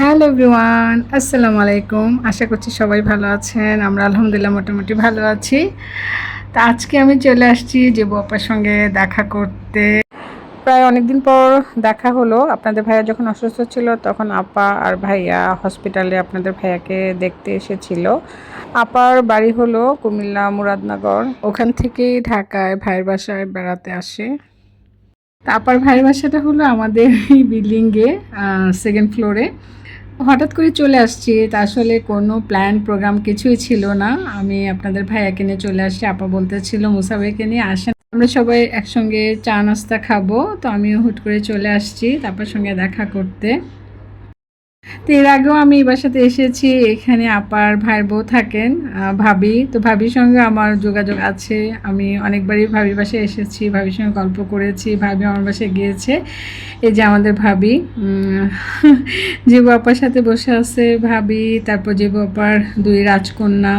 Hello everyone, আসসালামু আলাইকুম। আশা করছি সবাই ভালো আছেন। আমরা আলহামদুলিল্লাহ মোটামুটি ভালো আছি। তা আজকে আমি চলে আসছি জেবু আপার সঙ্গে দেখা করতে। প্রায় অনেক দিন পর দেখা হলো। আপনাদের ভাইয়া যখন অসুস্থ ছিল তখন আপা আর ভাইয়া হসপিটালে আপনাদের ভাইয়াকে দেখতে এসেছিল। আপার বাড়ি হলো কুমিল্লা মুরাদনগর, ওখান থেকেই ঢাকায় ভাইয়ের বাসায় বেড়াতে আসে। তা আপার ভাইয়ের বাসাটা হলো আমাদের এই বিল্ডিংয়ে সেকেন্ড ফ্লোরে। হঠাৎ করে চলে আসছি, তা আসলে কোনো প্ল্যান প্রোগ্রাম কিছুই ছিল না। আমি আপনাদের ভাইয়াকে নিয়ে চলে আসছি। আপা বলতেছিল মুসা ভাইকে নিয়ে আসেন, আমরা সবাই একসঙ্গে চা নাস্তা খাবো। তো আমিও হুট করে চলে আসছি তারপর সঙ্গে দেখা করতে। তো এর আগেও আমি এই বাসাতে এসেছি। এখানে আপার ভাইয়ের বউ থাকেন, ভাবি। তো ভাবির সঙ্গে আমার যোগাযোগ আছে। আমি অনেকবারই ভাবির বাসায় এসেছি, ভাবির সঙ্গে গল্প করেছি, ভাবি আমার বাসায় গিয়েছে। এই যে আমাদের ভাবি জেবু আপার সাথে বসে আছে ভাবি, তারপর জেবু আপার দুই রাজকন্যা,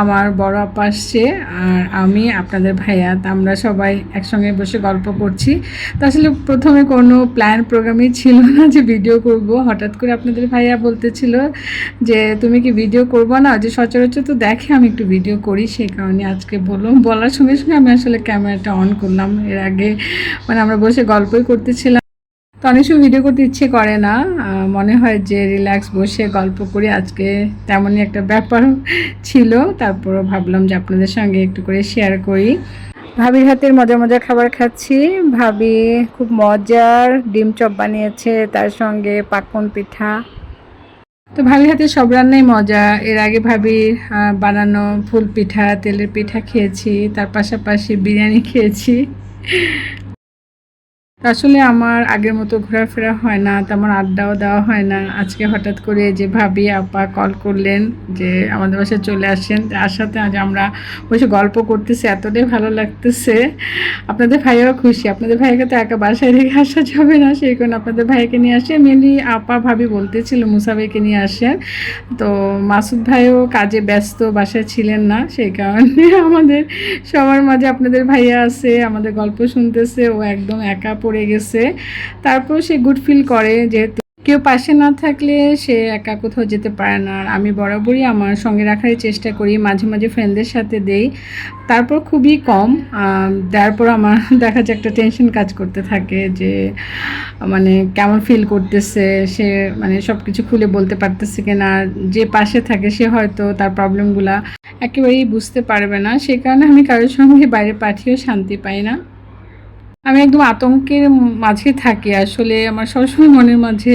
আমার বড় আপা আসছে, আর আমি আপনাদের ভাইয়া। তা আমরা সবাই একসঙ্গে বসে গল্প করছি। তো আসলে প্রথমে কোনো প্ল্যান প্রোগ্রামই ছিল না যে ভিডিও করব। হঠাৎ করে আপনাদের ভাইয়া বলতেছিল যে তুমি কি ভিডিও করবো না, যে সচরাচর তো দেখে আমি একটু ভিডিও করি, সেই কারণে আজকে বললাম। বলার সঙ্গে সঙ্গে আমি আসলে ক্যামেরাটা অন করলাম। এর আগে আমরা বসে গল্পই করতেছিলাম। তো অনেক সময় ভিডিও করতে ইচ্ছে করে না, মনে হয় যে রিল্যাক্স বসে গল্প করি। আজকে তেমনই একটা ব্যাপার ছিল, তারপরও ভাবলাম যে আপনাদের সঙ্গে একটু করে শেয়ার করি। ভাবির হাতের মজার মজার খাবার খাচ্ছি। ভাবি খুব মজার ডিম চপ বানিয়েছে, তার সঙ্গে পাকন পিঠা। তো ভাবির হাতে সব রান্নাই মজা। এর আগে ভাবির বানানো ফুল পিঠা, তেলের পিঠা খেয়েছি, তার পাশাপাশি বিরিয়ানি খেয়েছি। আসলে আমার আগের মতো ঘোরাফেরা হয় না, তেমন আড্ডাও দেওয়া হয় না। আজকে হঠাৎ করে যে ভাবি আপা কল করলেন যে আমাদের বাসায় চলে আসেন, তার সাথে আজ আমরা বসে গল্প করতেছি, এতটাই ভালো লাগতেছে। আপনাদের ভাইয়াও খুশি। আপনাদের ভাইয়াকে তো একা বাসায় রেখে আসা যাবে না, সেই কারণে আপনাদের ভাইকে নিয়ে আসে। মেনলি আপা ভাবি বলতেছিল মুসা ভাইকে নিয়ে আসেন, তো মাসুদ ভাইও কাজে ব্যস্ত, বাসায় ছিলেন না, সেই কারণে আমাদের সবার মাঝে আপনাদের ভাইয়া আছে, আমাদের গল্প শুনতেছে। ও একদম একা পড়ে গেছে। তারপর সে গুড ফিল করে, যেহেতু কেউ পাশে না থাকলে সে একা কোথাও যেতে পারে না। আর আমি বরাবরই আমার সঙ্গে রাখারই চেষ্টা করি, মাঝে মাঝে ফ্রেন্ডদের সাথে দেই, তারপর খুবই কম। দেওয়ার পর আমার দেখা যায় একটা টেনশন কাজ করতে থাকে যে কেমন ফিল করতেছে সে, সব কিছু খুলে বলতে পারতেছে কিনা। যে পাশে থাকে সে হয়তো তার প্রবলেমগুলা একেবারেই বুঝতে পারবে না, সেই কারণে আমি কারোর সঙ্গে বাইরে পাঠিয়েও শান্তি পাই না। আমি একদম আতঙ্কের মাঝে থাকি। আসলে আমার সবসময় মনের মাঝে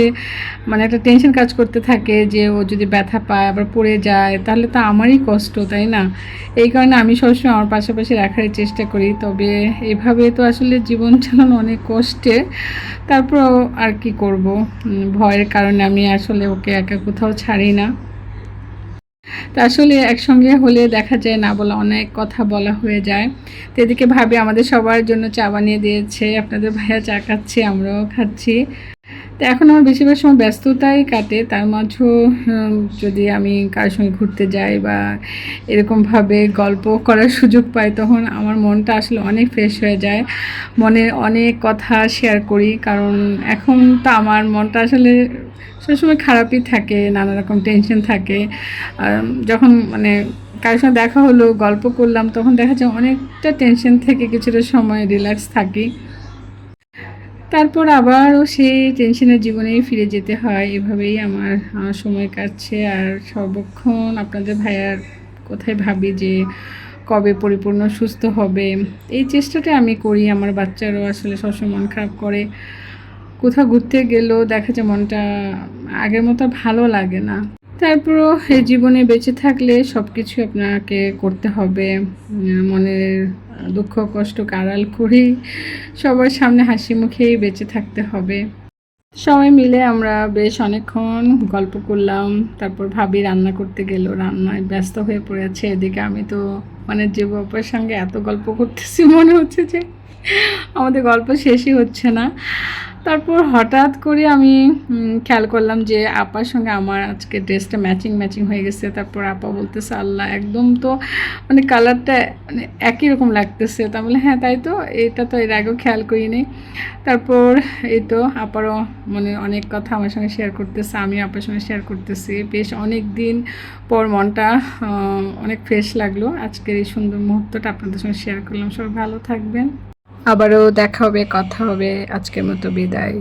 একটা টেনশন কাজ করতে থাকে যে ও যদি ব্যথা পায় আবার পড়ে যায় তাহলে তো আমারই কষ্ট, তাই না? এই কারণে আমি সবসময় আমার পাশাপাশি রাখার চেষ্টা করি। তবে এভাবে তো আসলে জীবন চালানো অনেক কষ্টের। তারপর আর কি করব, ভয়ের কারণে আমি আসলে ওকে একা কোথাও ছাড়ি না। তা আসলে একসঙ্গে হলে দেখা যায় না বলা অনেক কথা বলা হয়ে যায়। তো এদিকে ভাবি আমাদের সবার জন্য চা বানিয়ে দিয়েছে, আপনাদের ভাইয়া চা খাচ্ছে, আমরাও খাচ্ছি। তো এখন আমার বেশিরভাগ সময় ব্যস্ততাই কাটে, তার মাঝেও যদি আমি কারোর সঙ্গে ঘুরতে যাই বা এরকমভাবে গল্প করার সুযোগ পাই, তখন আমার মনটা আসলে অনেক ফ্রেশ হয়ে যায়। মনের অনেক কথা শেয়ার করি, কারণ এখন তো আমার মনটা আসলে সবসময় খারাপই থাকে, নানা রকম টেনশন থাকে। যখন কারোর সঙ্গে দেখা হলো, গল্প করলাম, তখন দেখা যায় অনেকটা টেনশন থেকে কিছুটা সময় রিল্যাক্স থাকি। তারপর আবারও সেই টেনশনের জীবনেই ফিরে যেতে হয়। এভাবেই আমার সময় কাটছে। আর সর্বক্ষণ আপনাদের ভাইয়ার কোথায় ভাবি যে কবে পরিপূর্ণ সুস্থ হবে, এই চেষ্টাটা আমি করি। আমার বাচ্চারও আসলে সবসময় মন খারাপ করে। কোথাও ঘুরতে গেলেও দেখা যায় মনটা আগের মতো ভালো লাগে না। তারপরও এই জীবনে বেঁচে থাকলে সব কিছু আপনাকে করতে হবে। মনের দুঃখ কষ্টকে আড়াল করেই সবার সামনে হাসি মুখেই বেঁচে থাকতে হবে। সবাই মিলে আমরা বেশ অনেকক্ষণ গল্প করলাম। তারপর ভাবি রান্না করতে গেল, রান্নায় ব্যস্ত হয়ে পড়েছে। এদিকে আমি তো যে বাবার সঙ্গে এত গল্প করতেছি, মনে হচ্ছে যে আমাদের গল্প শেষই হচ্ছে না। তারপর হঠাৎ করে আমি খেয়াল করলাম যে আপার সঙ্গে আমার আজকে ড্রেসটা ম্যাচিং ম্যাচিং হয়ে গেছে। তারপর আপা বলতেছে, আল্লাহ একদম তো মানে কালারটা মানে একই রকম লাগতেছে। তা বলে হ্যাঁ তাই তো, এটা তো এর আগেও খেয়াল করিনি। তারপর এই তো আপারও মানে অনেক কথা আমার সঙ্গে শেয়ার করতেছে, আমিও আপার সঙ্গে শেয়ার করতেছি। বেশ অনেক দিন পর মনটা অনেক ফ্রেশ লাগলো। আজকের এই সুন্দর মুহূর্তটা আপনাদের সঙ্গে শেয়ার করলাম। সবাই ভালো থাকবেন, আবারও দেখা হবে, কথা হবে। আজকের মতো বিদায়।